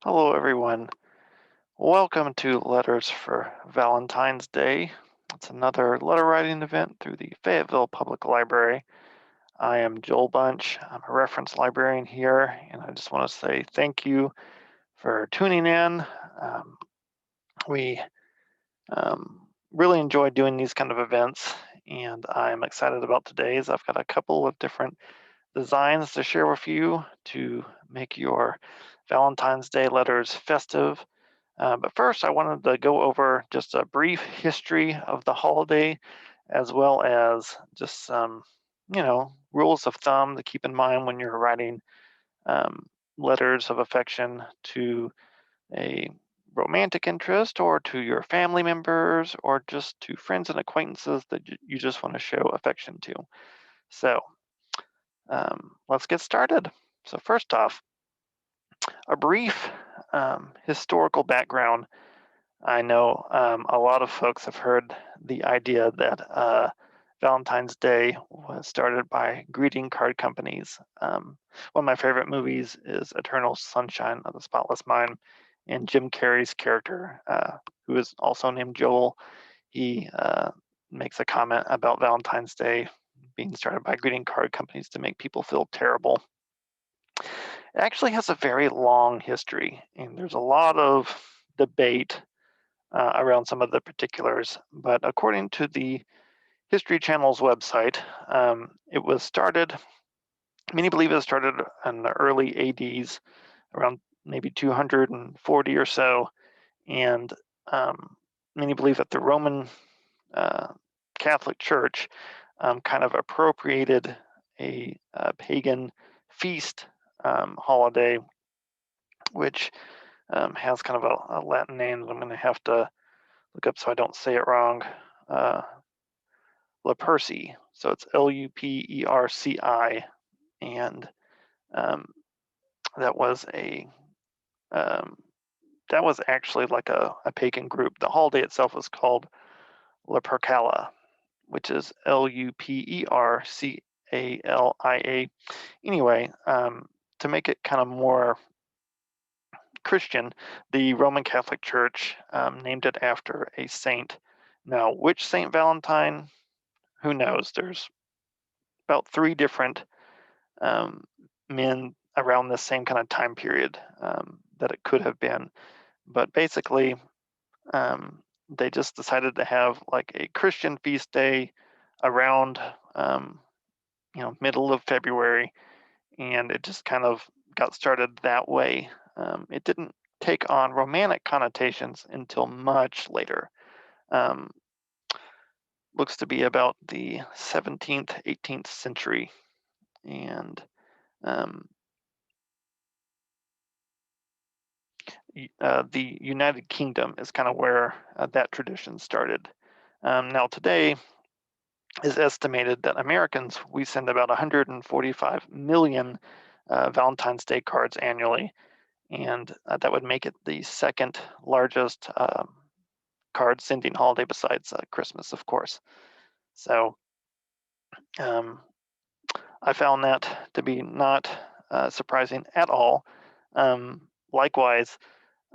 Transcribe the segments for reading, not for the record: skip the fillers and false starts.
Hello, everyone. Welcome to Letters for Valentine's Day. It's another letter writing event through the Fayetteville Public Library. I am Joel Bunch. I'm a reference librarian here, and I just want to say thank you for tuning in. Um, we really enjoy doing these kind of events, and I'm excited about today's. I've got a couple of different designs to share with you to make your Valentine's Day letters festive. But first, I wanted to go over just a brief history of the holiday, as well as just some, rules of thumb to keep in mind when you're writing um, letters of affection to a romantic interest or to your family members or just to friends and acquaintances that you just want to show affection to. So let's get started. So, first off, a brief historical background. I know a lot of folks have heard the idea that Valentine's Day was started by greeting card companies. One of my favorite movies is Eternal Sunshine of the Spotless Mind, and Jim Carrey's character, who is also named Joel, he makes a comment about Valentine's Day being started by greeting card companies to make people feel terrible. It actually has a very long history, and there's a lot of debate around some of the particulars. But according to the History Channel's website, it was started, many believe it started in the early ADs, around maybe 240 or so. And many believe that the Roman uh, Catholic Church kind of appropriated a pagan feast holiday, which has kind of a Latin name that I'm going to have to look up so I don't say it wrong. Uh, Luperci. So it's Luperci, and um, that was a um, that was actually like a pagan group. The holiday itself was called Lupercalia, which is Lupercalia. Anyway, to make it kind of more Christian, the Roman Catholic Church named it after a saint. Now, which Saint Valentine? Who knows? There's about three different um, men around the same kind of time period that it could have been. But basically, they just decided to have like a Christian feast day around, um, middle of February, and it just kind of got started that way. It didn't take on romantic connotations until much later. Um, Looks to be about the 17th, 18th century, and um, the United Kingdom is kind of where that tradition started. Now, today is estimated that Americans, we send about 145 million Valentine's Day cards annually, and that would make it the second largest card sending holiday besides Christmas, of course. So um, I found that to be not surprising at all. Likewise,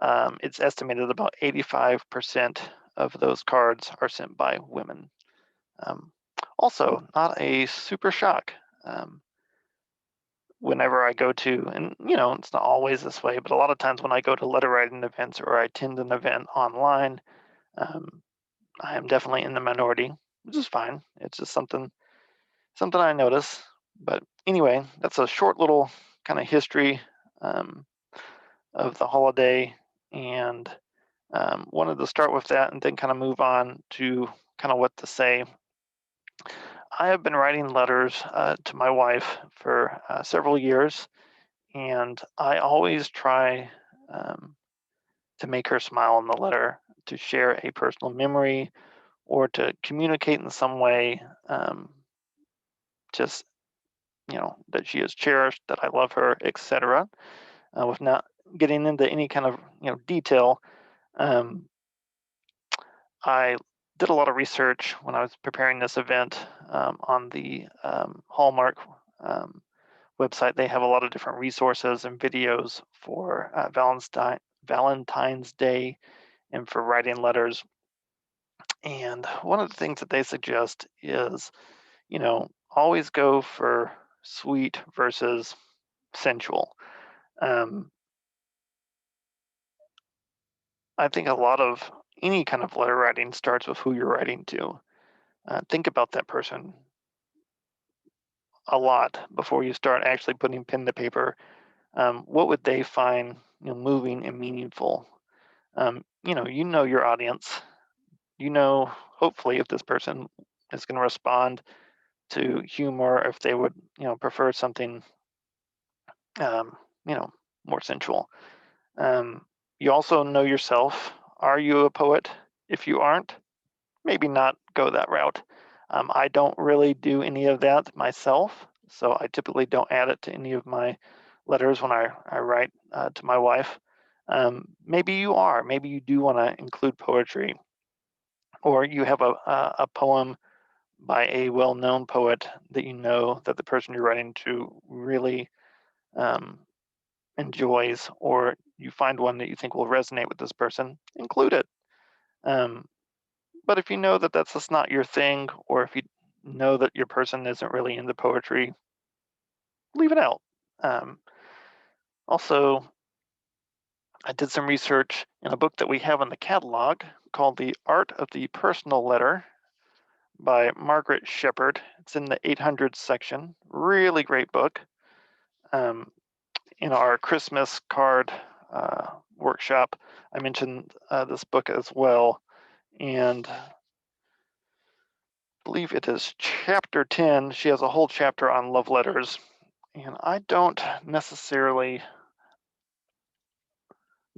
it's estimated about 85% of those cards are sent by women. Um, Also, not a super shock. Um, Whenever I go to, and it's not always this way, but a lot of times when I go to letter writing events or I attend an event online, um, I am definitely in the minority, which is fine. It's just something I notice. But anyway, that's a short little kind of history um, of the holiday, and wanted to start with that and then kind of move on to kind of what to say. I have been writing letters to my wife for several years, and I always try um, to make her smile in the letter, to share a personal memory, or to communicate in some way, just that she is cherished, that I love her, etc. With not getting into any kind of detail. Um, I did a lot of research when I was preparing this event on the Hallmark um, website, they have a lot of different resources and videos for Valentine's Day and for writing letters. And one of the things that they suggest is, always go for sweet versus sensual. Um, I think a lot of any kind of letter writing starts with who you're writing to. Think about that person a lot before you start actually putting pen to paper. What would they find, moving and meaningful? You know your audience. You know, hopefully, if this person is going to respond to humor, if they would, prefer something, um, you know, more sensual. Um, you also know yourself. Are you a poet? If you aren't, maybe not go that route. I don't really do any of that myself, so I typically don't add it to any of my letters when I write to my wife. Maybe you are. Maybe you do want to include poetry, or you have a poem by a well-known poet that you know that the person you're writing to really um, enjoys, or you find one that you think will resonate with this person, include it. Um, but if you know that that's just not your thing, or if you know that your person isn't really into poetry, leave it out. Um, Also, I did some research in a book that we have in the catalog called The Art of the Personal Letter by Margaret Shepherd. It's in the 800 section. Really great book. Um, in our Christmas card workshop, I mentioned this book as well. And I believe it is chapter 10. She has a whole chapter on love letters. And I don't necessarily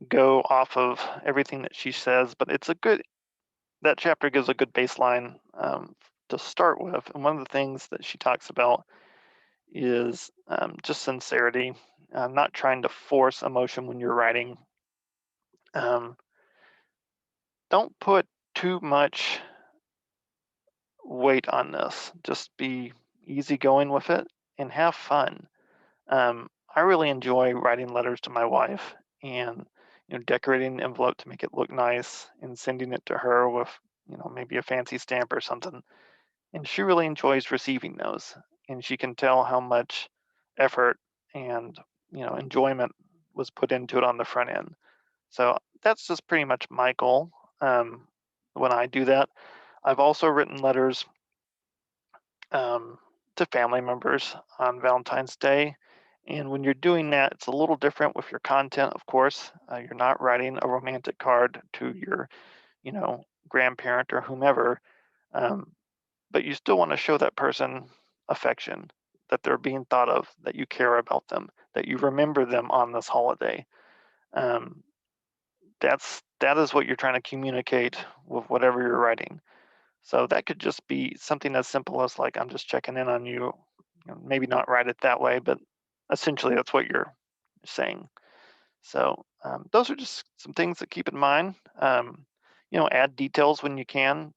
go off of everything that she says, but that chapter gives a good baseline to start with. And one of the things that she talks about is just sincerity, not trying to force emotion when you're writing. Um, don't put too much weight on this. Just be easygoing with it and have fun. I really enjoy writing letters to my wife and decorating the envelope to make it look nice and sending it to her with maybe a fancy stamp or something. And she really enjoys receiving those, and she can tell how much effort and enjoyment was put into it on the front end. So that's just pretty much my goal when I do that. I've also written letters um, to family members on Valentine's Day. And when you're doing that, it's a little different with your content, of course. You're not writing a romantic card to your, grandparent or whomever, um, but you still want to show that person affection, that they're being thought of, that you care about them, that you remember them on this holiday. Um, that is what you're trying to communicate with whatever you're writing. So that could just be something as simple as like, I'm just checking in on you. Maybe not write it that way, but essentially that's what you're saying. So those are just some things to keep in mind. Add details when you can,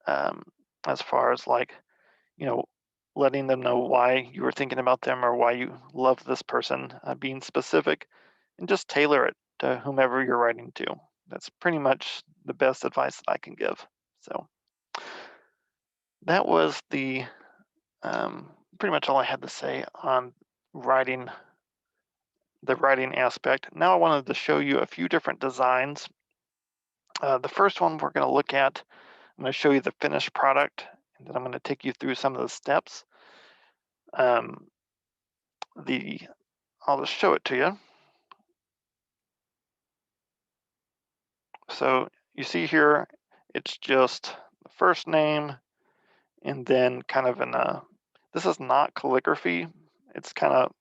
um, as far as like, you know, letting them know why you were thinking about them or why you love this person, being specific, and just tailor it to whomever you're writing to. That's pretty much the best advice that I can give. So that was pretty much all I had to say on writing, the writing aspect. Now I wanted to show you a few different designs. The first one we're going to look at, I'm going to show you the finished product, and then I'm going to take you through some of the steps. Um, I'll just show it to you. So you see here, it's just the first name and then kind of this is not calligraphy. It's kind of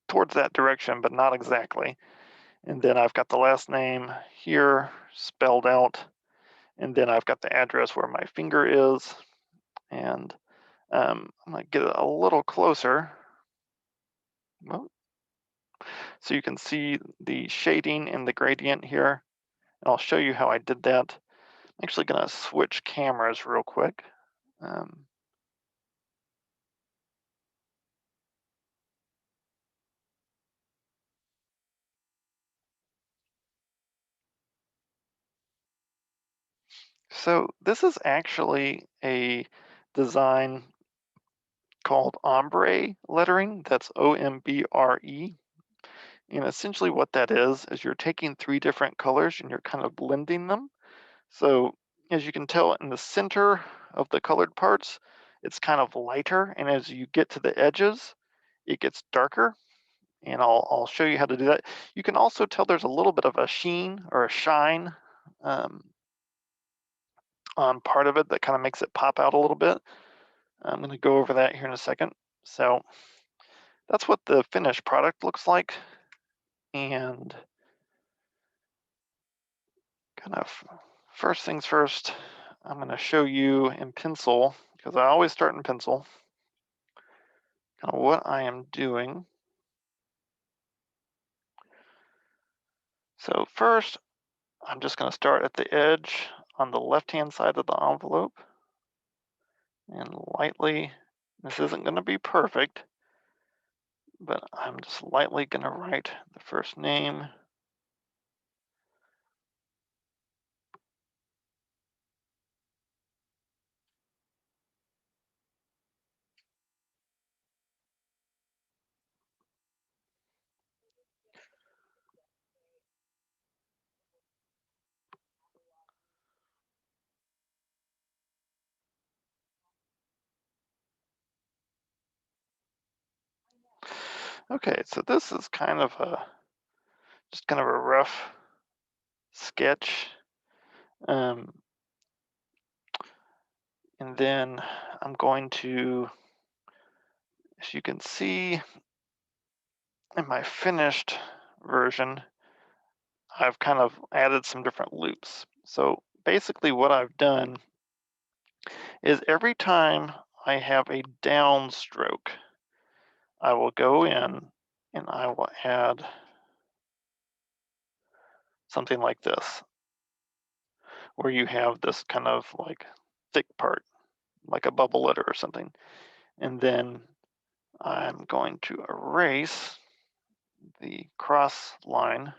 towards that direction, but not exactly. And then I've got the last name here spelled out. And then I've got the address where my finger is. And I'm going to get it a little closer. Well, so you can see the shading and the gradient here. And I'll show you how I did that. I'm actually going to switch cameras real quick. Um, So this is actually a design called Ombre Lettering. That's Ombre. And essentially what that is you're taking three different colors and you're kind of blending them. So as you can tell in the center of the colored parts, it's kind of lighter, and as you get to the edges, it gets darker. And I'll show you how to do that. You can also tell there's a little bit of a sheen or a shine um, on part of it that kind of makes it pop out a little bit. I'm going to go over that here in a second. So that's what the finished product looks like. And kind of first things first, I'm going to show you in pencil, because I always start in pencil, kind of what I am doing. So first, I'm just going to start at the edge on the left-hand side of the envelope and lightly, this isn't going to be perfect, but I'm just lightly going to write the first name. Okay, so this is kind of just kind of a rough sketch. Um, and then I'm going to, as you can see in my finished version, I've kind of added some different loops. So basically what I've done is every time I have a downstroke, I will go in and I will add something like this, where you have this kind of like thick part, like a bubble letter or something. And then I'm going to erase the cross line,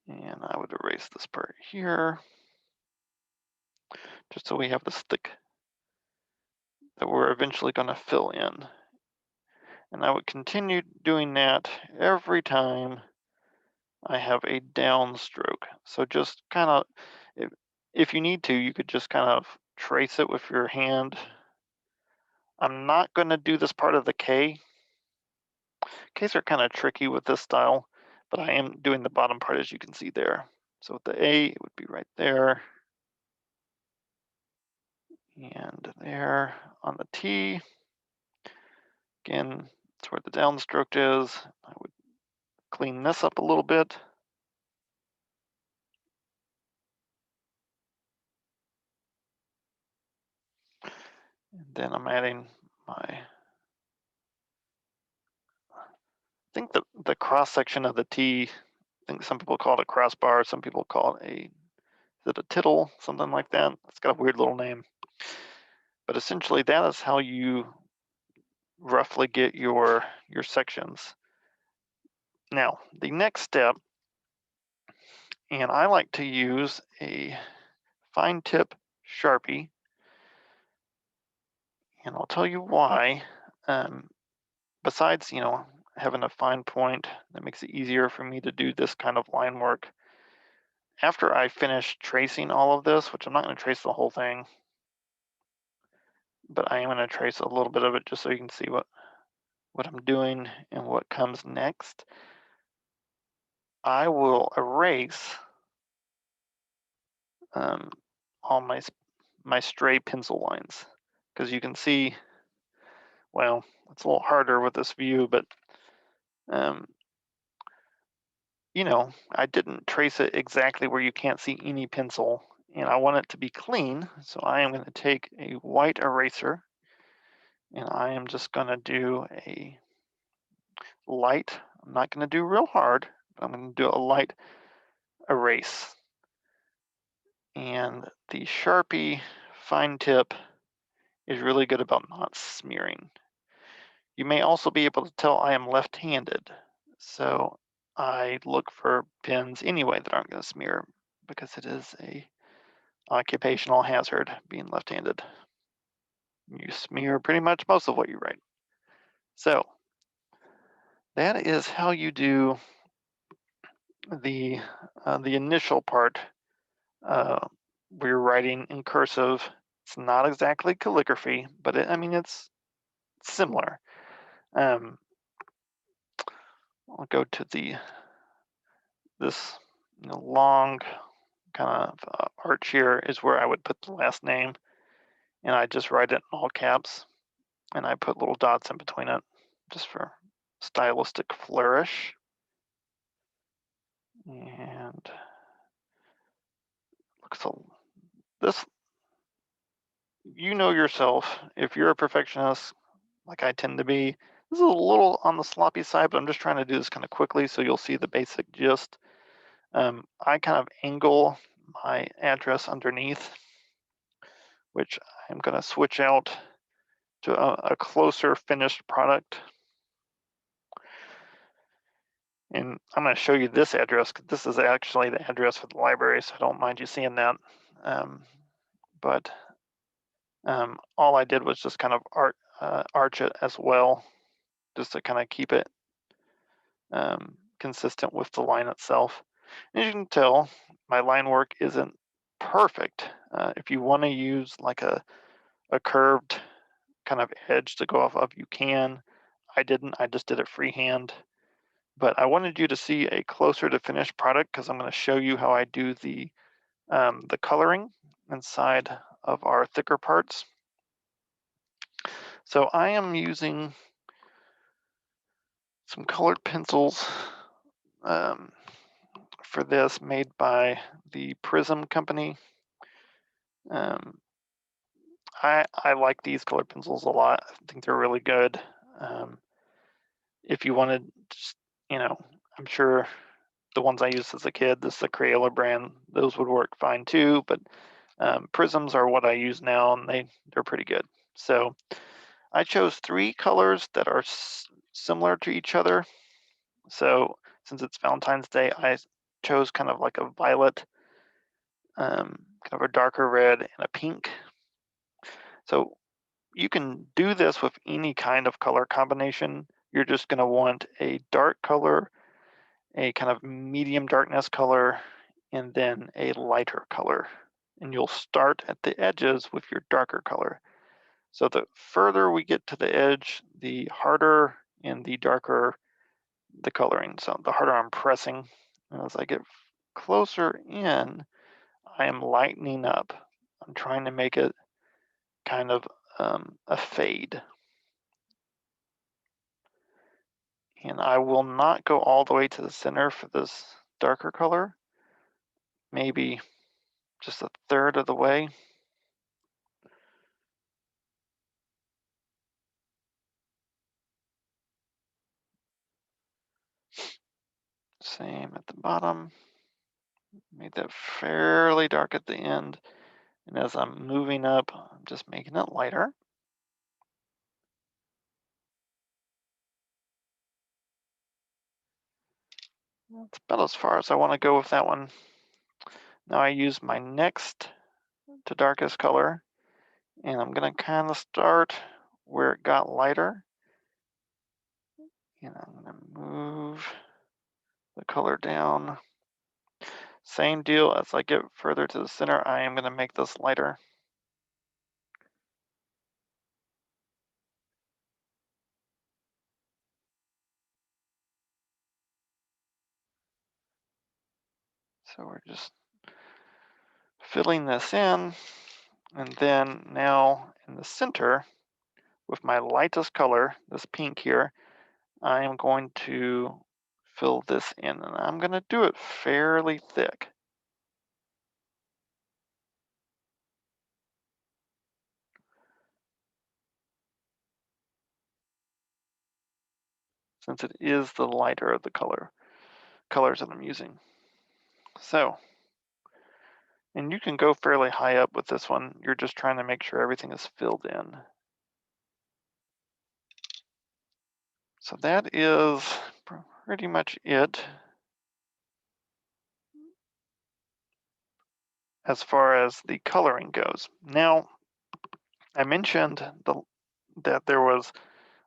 and I would erase this part here, just so we have this thick that we're eventually going to fill in. And I would continue doing that every time I have a downstroke. So just kind of, if you need to, you could just kind of trace it with your hand. I'm not going to do this part of the K. Ks are kind of tricky with this style, but I am doing the bottom part as you can see there. So with the A, it would be right there. And there on the T, again, that's where the downstroke is. I would clean this up a little bit. And then I'm adding I think the cross section of the T, I think some people call it a crossbar, some people call it is it a tittle, something like that. It's got a weird little name. But essentially that is how you roughly get your sections. Now, the next step, and I like to use a fine tip Sharpie, and I'll tell you why. Besides, having a fine point that makes it easier for me to do this kind of line work, after I finish tracing all of this, which I'm not going to trace the whole thing, but I am going to trace a little bit of it just so you can see what I'm doing and what comes next, I will erase all my stray pencil lines, because you can see, well, it's a little harder with this view, but um, I didn't trace it exactly where you can't see any pencil, and I want it to be clean, so I am going to take a white eraser, and I am just going to do a light, I'm not going to do real hard, but I'm going to do a light erase. And the Sharpie fine tip is really good about not smearing. You may also be able to tell I am left-handed. So I look for pens anyway that aren't going to smear because it is a occupational hazard being left-handed. You smear pretty much most of what you write. So that is how you do the initial part where you're writing in cursive. It's not exactly calligraphy, but I mean it's similar. Um, I'll go to this long kind of arch here is where I would put the last name, and I just write it in all caps, and I put little dots in between it just for stylistic flourish. And so this, you know yourself, if you're a perfectionist like I tend to be, this is a little on the sloppy side, but I'm just trying to do this kind of quickly so you'll see the basic gist. I kind of angle my address underneath, which I'm going to switch out to a closer finished product. And I'm going to show you this address because this is actually the address for the library, so I don't mind you seeing that. But all I did was just kind of arch it as well, just to kind of keep it consistent with the line itself. As you can tell, my line work isn't perfect. If you want to use like a curved kind of edge to go off of, you can. I didn't, I just did it freehand. But I wanted you to see a closer to finished product because I'm going to show you how I do the coloring inside of our thicker parts. So I am using some colored pencils for this, made by the Prism company. I like these colored pencils a lot. I think they're really good. If you wanted, just, I'm sure the ones I used as a kid, this is the Crayola brand, those would work fine too, but Prisms are what I use now, and they're pretty good. So I chose 3 colors that are similar to each other. So since it's Valentine's Day, I chose kind of like a violet, kind of a darker red, and a pink. So you can do this with any kind of color combination. You're just going to want a dark color, a kind of medium darkness color, and then a lighter color. And you'll start at the edges with your darker color. So the further we get to the edge, the harder and the darker the coloring. So the harder I'm pressing. And as I get closer in, I am lightening up. I'm trying to make it kind of a fade. And I will not go all the way to the center for this darker color. Maybe just a third of the way. Same at the bottom. Made that fairly dark at the end. And as I'm moving up, I'm just making it lighter. That's about as far as I want to go with that one. Now I use my next to darkest color, and I'm going to kind of start where it got lighter. And I'm going to move the color down. Same deal, as I get further to the center, I am going to make this lighter. So we're just filling this in, and then now in the center, with my lightest color, this pink here, I am going to fill this in, and I'm going to do it fairly thick. Since it is the lighter of the colors that I'm using. So, and you can go fairly high up with this one. You're just trying to make sure everything is filled in. So that is pretty much it. as far as the coloring goes. Now, I mentioned that there was,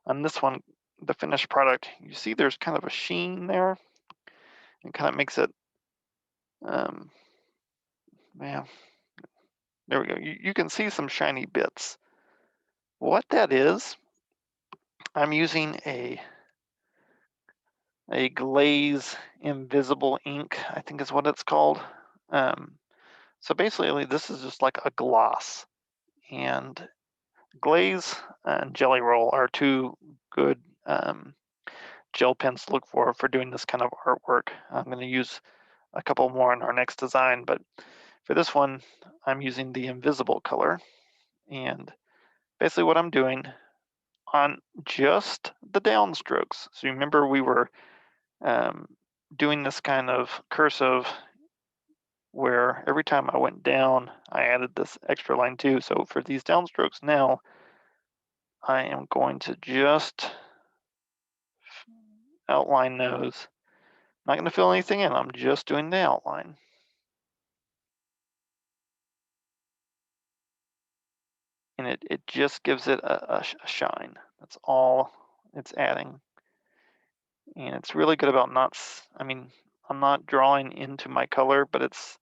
on this one, the finished product, you see there's kind of a sheen there. It kind of makes it, man, there we go. You can see some shiny bits. What that is, I'm using a Glaze Invisible Ink, I think is what it's called. So basically, this is just like a gloss. And Glaze and Jelly Roll are two good gel pens to look for doing this kind of artwork. I'm going to use a couple more in our next design, but for this one, I'm using the invisible color. And basically what I'm doing on just the downstrokes. So remember we were doing this kind of cursive where every time I went down, I added this extra line too. So for these downstrokes now, I am going to just outline those. Not going to fill anything in, I'm just doing the outline. And it just gives it a shine. That's all it's adding. And it's really good about not, I mean, I'm not drawing into my color, but it's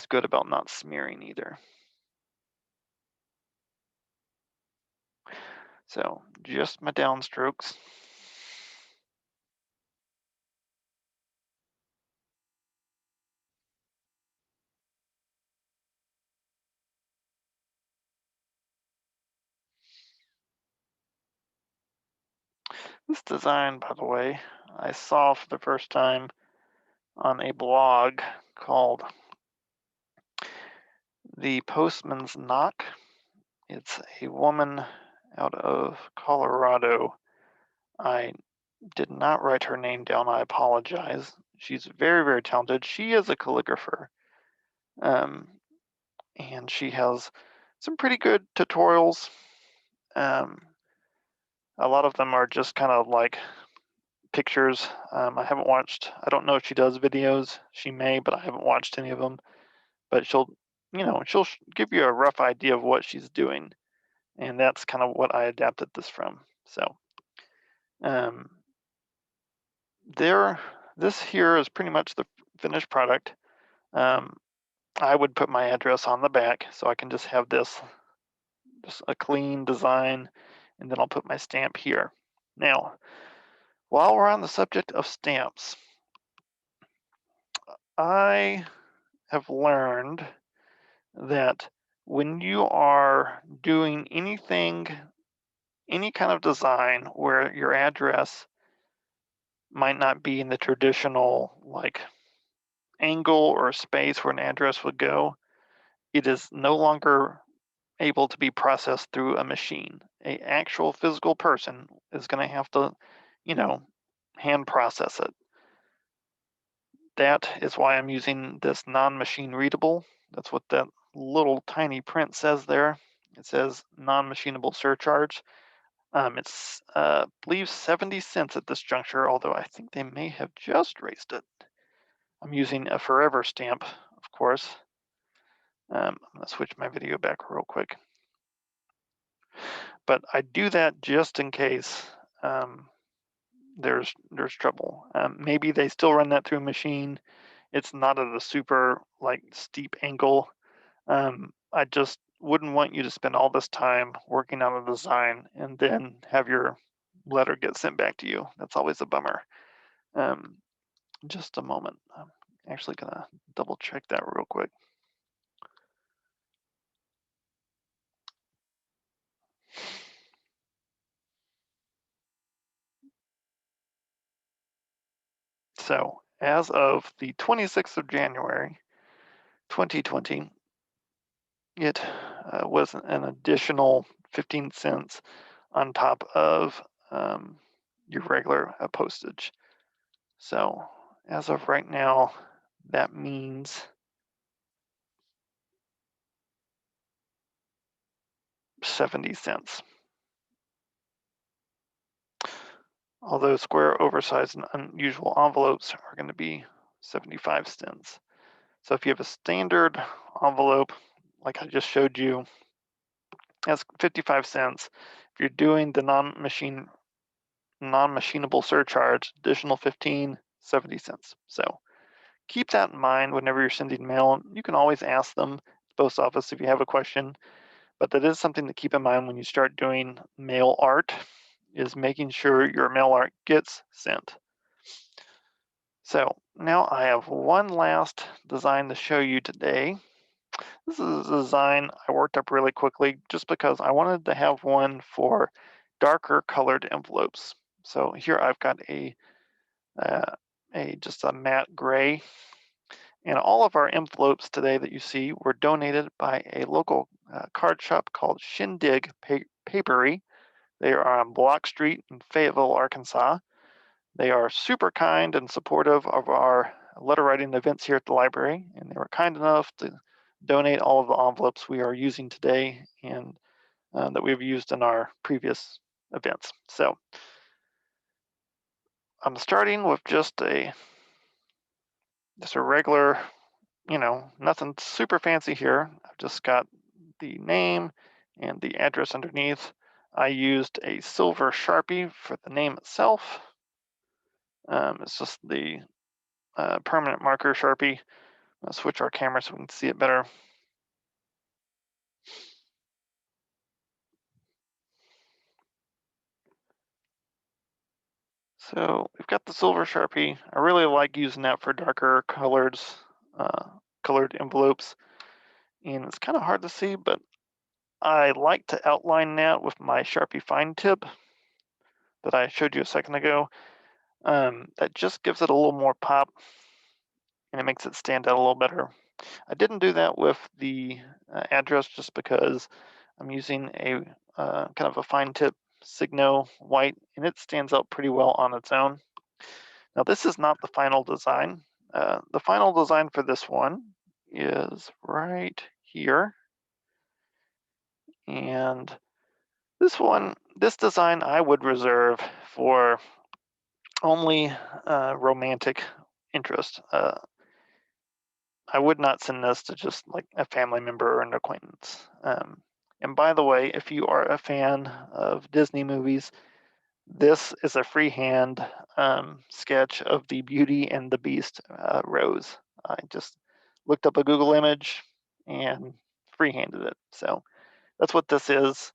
good about not smearing either. So just my downstrokes. This design, by the way, I saw for the first time on a blog called The Postman's Knock. It's a woman out of Colorado. I did not write her name down, I apologize. She's very, very talented. She is a calligrapher. And she has some pretty good tutorials. A lot of them are just kind of like pictures. I haven't watched, I don't know if she does videos. She may, but I haven't watched any of them. But she'll give you a rough idea of what she's doing. And that's kind of what I adapted this from. So um, this here is pretty much the finished product. I would put my address on the back so I can just have this, just a clean design, and then I'll put my stamp here. Now, while we're on the subject of stamps, I have learned that when you are doing anything, any kind of design where your address might not be in the traditional like angle or space where an address would go, it is no longer able to be processed through a machine. An actual physical person is going to have to, hand process it. That is why I'm using this non-machine readable. That's what that little tiny print says there. It says non-machinable surcharge. It's, I believe 70 cents at this juncture, although I think they may have just raised it. I'm using a forever stamp, of course. I'm gonna switch my video back real quick. But I do that just in case there's trouble. Maybe they still run that through a machine. It's not at a super like steep angle. I just wouldn't want you to spend all this time working on a design and then have your letter get sent back to you. That's always a bummer. Just a moment. I'm actually gonna double check that real quick. So as of the 26th of January, 2020, it was an additional 15 cents on top of your regular postage. So as of right now, that means 70 cents. Although square, oversized, and unusual envelopes are going to be 75 cents. So if you have a standard envelope, like I just showed you, that's 55 cents. If you're doing the non-machinable surcharge, additional 15, 70 cents. So keep that in mind whenever you're sending mail. You can always ask them at the post office if you have a question, but that is something to keep in mind when you start doing mail art, is making sure your mail art gets sent. So now I have one last design to show you today. This is a design I worked up really quickly just because I wanted to have one for darker colored envelopes. So here I've got uh, just a matte gray, and all of our envelopes today that you see were donated by a local card shop called Shindig Papery. They are on Block Street in Fayetteville, Arkansas. They are super kind and supportive of our letter writing events here at the library, and they were kind enough to donate all of the envelopes we are using today and that we've used in our previous events. So I'm starting with just a regular, nothing super fancy here. I've just got the name and the address underneath. I used a silver Sharpie for the name itself. It's just the permanent marker Sharpie. I'll switch our camera so we can see it better. So we've got the silver Sharpie. I really like using that for darker colored envelopes. And it's kind of hard to see, but I like to outline that with my Sharpie fine tip that I showed you a second ago. That just gives it a little more pop and it makes it stand out a little better. I didn't do that with the address just because I'm using a kind of a fine tip Signo white, and it stands out pretty well on its own. Now this is not the final design. The final design for this one is right here. And this design I would reserve for only romantic interest. I would not send this to just like a family member or an acquaintance. And by the way, if you are a fan of Disney movies, this is a freehand sketch of the Beauty and the Beast rose. I just looked up a Google image and freehanded it. So that's what this is.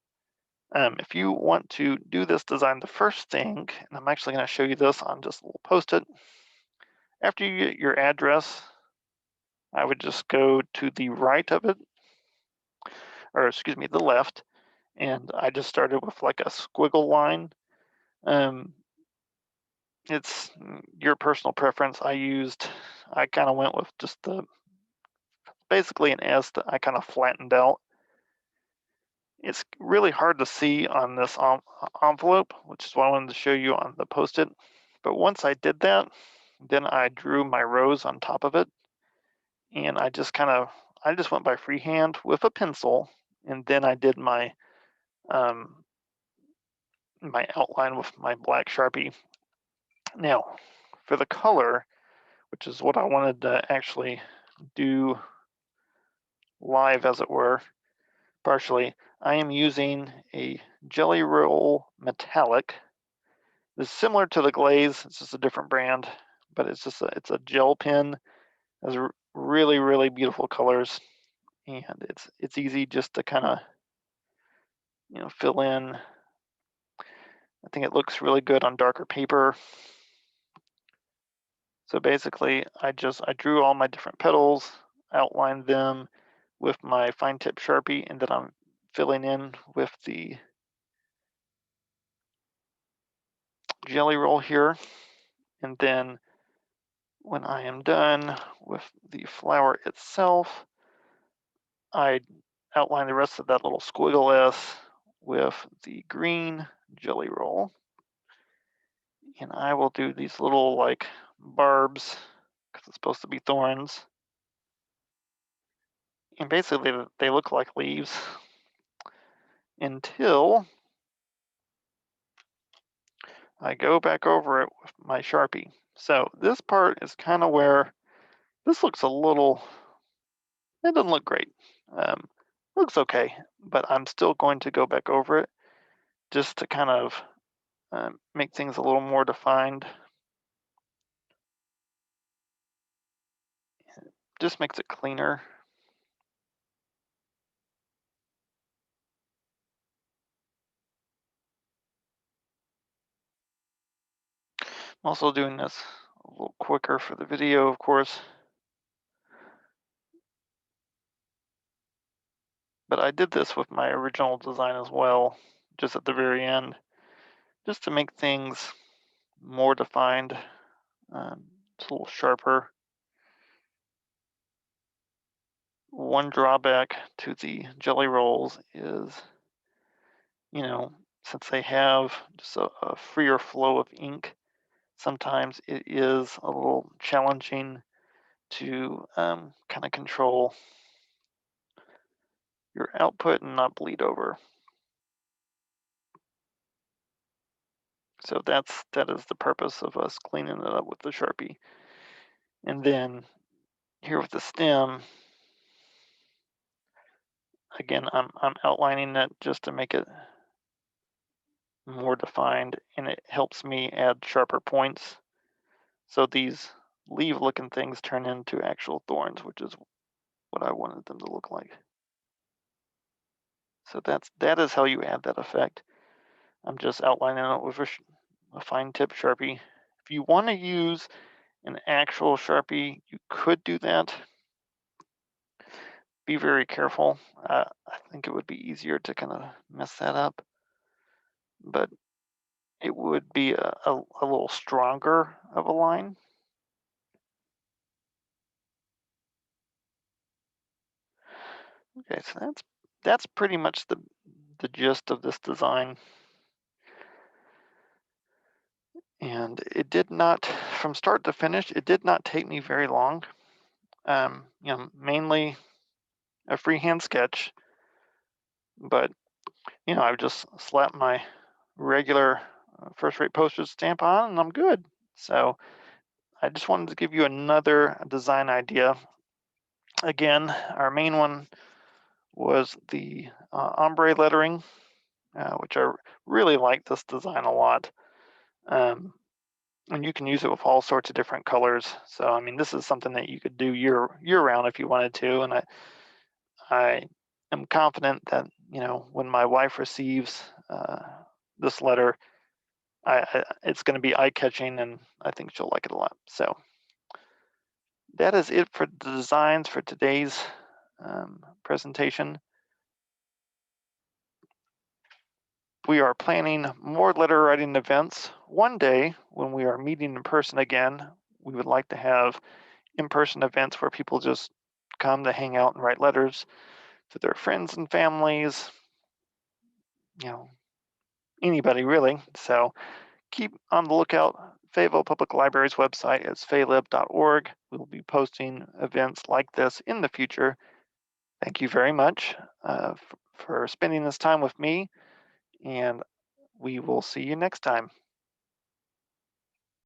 If you want to do this design, the first thing, and I'm actually going to show you this on just a little post-it, after you get your address, I would just go to the right of it, or excuse me, the left, and I just started with like a squiggle line. It's your personal preference. I kind of went with just basically an S that I kind of flattened out. It's really hard to see on this envelope, which is why I wanted to show you on the post-it. But once I did that, then I drew my rose on top of it. And I just went by freehand with a pencil. And then I did my my outline with my black Sharpie. Now, for the color, which is what I wanted to actually do live, as it were, partially, I am using a Jelly Roll Metallic. It's similar to the Glaze, it's just a different brand, but it's a gel pen. It has really, really beautiful colors, and it's easy just to kind of fill in. I think it looks really good on darker paper. So basically, I drew all my different petals, outlined them with my fine tip Sharpie, and then I'm filling in with the jelly roll here. And then when I am done with the flower itself, I outline the rest of that little squiggle S with the green jelly roll. And I will do these little like barbs because it's supposed to be thorns. And basically they look like leaves until I go back over it with my Sharpie. So this part is kind of where This looks a little, it doesn't look great. Looks okay, but I'm still going to go back over it just to kind of make things a little more defined. Just makes it cleaner. I'm also doing this a little quicker for the video, of course. But I did this with my original design as well, just at the very end, just to make things more defined, it's a little sharper. One drawback to the jelly rolls is, since they have just a freer flow of ink, sometimes it is a little challenging to kind of control your output and not bleed over. So that is the purpose of us cleaning it up with the Sharpie. And then here with the stem, again, I'm outlining it just to make it more defined, and it helps me add sharper points. So these leaf looking things turn into actual thorns, which is what I wanted them to look like. So that is how you add that effect. I'm just outlining it with a fine tip Sharpie. If you want to use an actual Sharpie, you could do that. Be very careful. I think it would be easier to kind of mess that up, but it would be a little stronger of a line. Okay, so that's pretty much the gist of this design. And it did not, from start to finish, it did not take me very long. Mainly a freehand sketch, but I would just slap my regular first-rate postage stamp on, and I'm good. So I just wanted to give you another design idea. Again, our main one was the ombre lettering, which I really like this design a lot. And you can use it with all sorts of different colors. So I mean, this is something that you could do year round if you wanted to. And I am confident that when my wife receives this letter, it's going to be eye catching, and I think she'll like it a lot. So that is it for the designs for today's presentation. We are planning more letter writing events. One day, when we are meeting in person again, we would like to have in-person events where people just come to hang out and write letters to their friends and families, anybody really. So keep on the lookout. Fayetteville Public Library's website is faylib.org. We will be posting events like this in the future. Thank you very much for spending this time with me, and we will see you next time.